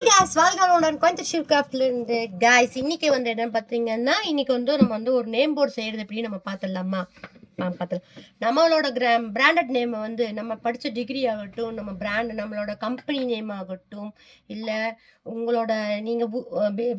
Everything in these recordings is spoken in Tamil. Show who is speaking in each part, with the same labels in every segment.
Speaker 1: காய்ஸ் வெல்கம் கோயம்புத்தூர் கிராஃப்ட்லேருந்து காய்ஸ் இன்னைக்கு வந்து என்னன்னு பார்த்தீங்கன்னா இன்னைக்கு வந்து நம்ம வந்து ஒரு நேம் போர்டு செய்கிறது எப்படி நம்ம பார்த்துடலாமா பார்த்துலாம். நம்மளோட பிராண்டட் நேம் வந்து நம்ம படித்த டிகிரி ஆகட்டும், நம்ம நம்மளோட கம்பெனி நேம் ஆகட்டும், இல்லை உங்களோட நீங்கள்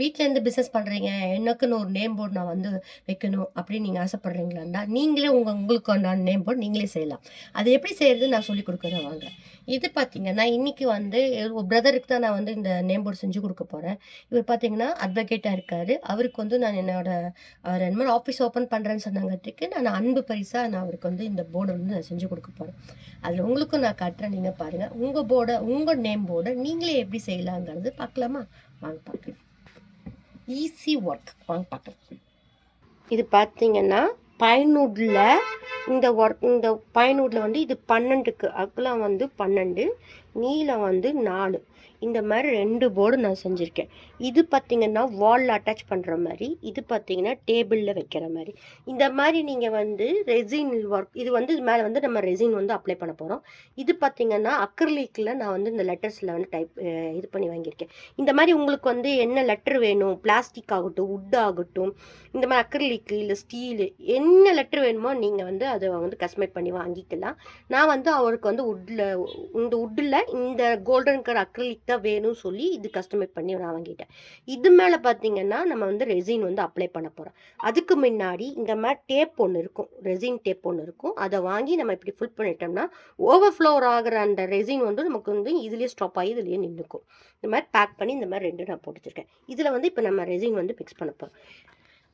Speaker 1: வீட்டிலேருந்து பிஸ்னஸ் பண்ணுறீங்க, எனக்குன்னு ஒரு நேம் போர்டு நான் வந்து வைக்கணும் அப்படின்னு நீங்கள் ஆசைப்பட்றீங்களாண்டா நீங்களே உங்களுக்கு உண்டான நேம் போர்டு நீங்களே செய்யலாம். அது எப்படி செய்கிறது நான் சொல்லி கொடுக்குறேன் வாங்க. இது பார்த்தீங்கன்னா இன்னைக்கு வந்து ஒரு பிரதருக்கு தான் நான் வந்து இந்த நேம் போர்டு செஞ்சு கொடுக்க போகிறேன். இவர் பார்த்தீங்கன்னா அட்வொகேட்டாக இருக்கார். அவருக்கு வந்து நான் அவர் என்ன மாதிரி ஆஃபீஸ் ஓப்பன் பண்ணுறேன்னு சொன்னாங்கிறதுக்கு நான் அன்பு பரிசாக நான் அவருக்கு வந்து இந்த போர்டை வந்து நான் செஞ்சு கொடுக்க போகிறேன். அதில் உங்களுக்கும் நான் காட்டுறேன், நீங்கள் பாருங்கள். உங்கள் நேம் போர்டை நீங்களே எப்படி செய்யலாங்கிறது பார்க்கலாமா? வாங்க பார்க்கலாம். ஈஸி ஒர்க் வாங்க பார்க்கலாம். இது பார்த்தீங்கன்னா பயனூடில் இந்த பயனூடில் வந்து இது 12க்கு அகலம் வந்து 12, நீளம் வந்து 4. இந்த மாதிரி 2 போர்டு நான் செஞ்சுருக்கேன். இது பார்த்திங்கன்னா வாலில் அட்டாச் பண்ணுற மாதிரி, இது பார்த்திங்கன்னா டேபிளில் வைக்கிற மாதிரி. இந்த மாதிரி நீங்கள் வந்து ரெசின் ஒர்க், இது வந்து மேலே வந்து நம்ம ரெசின் வந்து அப்ளை பண்ண போகிறோம். இது பார்த்திங்கன்னா அக்ரிலிக்கில் நான் வந்து இந்த லெட்டர்ஸில் வந்து இது பண்ணி வாங்கியிருக்கேன். இந்த மாதிரி உங்களுக்கு வந்து என்ன லெட்டர் வேணும், பிளாஸ்டிக் ஆகட்டும், வுட் ஆகட்டும், இந்த மாதிரி அக்ரிலிக்கு இல்லை ஸ்டீலு, என்ன லெட்டர் வேணுமோ நீங்கள் வந்து அதை வந்து கஸ்டமைஸ் பண்ணி வாங்கிக்கலாம். நான் வந்து அவருக்கு வந்து வுட்டில் இந்த கோல்டன் கலர் அக்ரிலிக் தான் வேணும்னு சொல்லி இது கஸ்டமைஸ் பண்ணி நான் வாங்கிட்டேன். இது மேலே பார்த்தீங்கன்னா நம்ம வந்து ரெசின் வந்து அப்ளை பண்ண போகிறோம். அதுக்கு முன்னாடி இந்த மாதிரி டேப் ஒன்று இருக்கும், ரெசின் டேப் ஒன்று இருக்கும். அதை வாங்கி நம்ம இப்படி ஃபுல் பண்ணிட்டோம்னா ஓவர்ஃப்ளோர் ஆகிற அந்த ரெசின் வந்து நமக்கு வந்து இதுலேயே ஸ்டாப் ஆகி இதுலேயே நின்றுக்கும். இந்த மாதிரி பேக் பண்ணி இந்த மாதிரி 2 நான் போட்டு வச்சுருக்கேன். இதில் வந்து இப்போ நம்ம ரெசின் வந்து ஃபிக்ஸ் பண்ண போகிறோம்.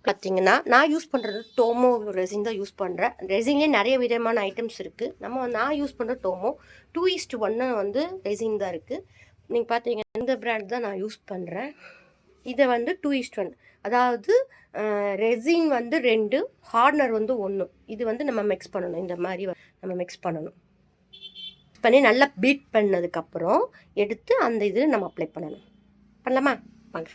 Speaker 1: பார்த்தீங்கன்னா நான் யூஸ் பண்ணுறது டோமோ ரெசின் தான் யூஸ் பண்ணுறேன். ரெசின்லேயே நிறைய விதமான ஐட்டம்ஸ் இருக்குது. நான் யூஸ் பண்ணுற டோமோ 2:1 வந்து ரெசின் தான் இருக்குது. நீங்கள் பார்த்தீங்கன்னா இந்த பிராண்ட் தான் நான் யூஸ் பண்ணுறேன். இதை வந்து 2:1, அதாவது ரெசின் வந்து 2, ஹார்ட்னர் வந்து 1. இது வந்து நம்ம மிக்ஸ் பண்ணணும். இந்த மாதிரி நம்ம மிக்ஸ் பண்ணணும். பண்ணி நல்லா பீட் பண்ணதுக்கப்புறம் எடுத்து அந்த இதில் நம்ம அப்ளை பண்ணணும். பண்ணலாமா? வாங்க.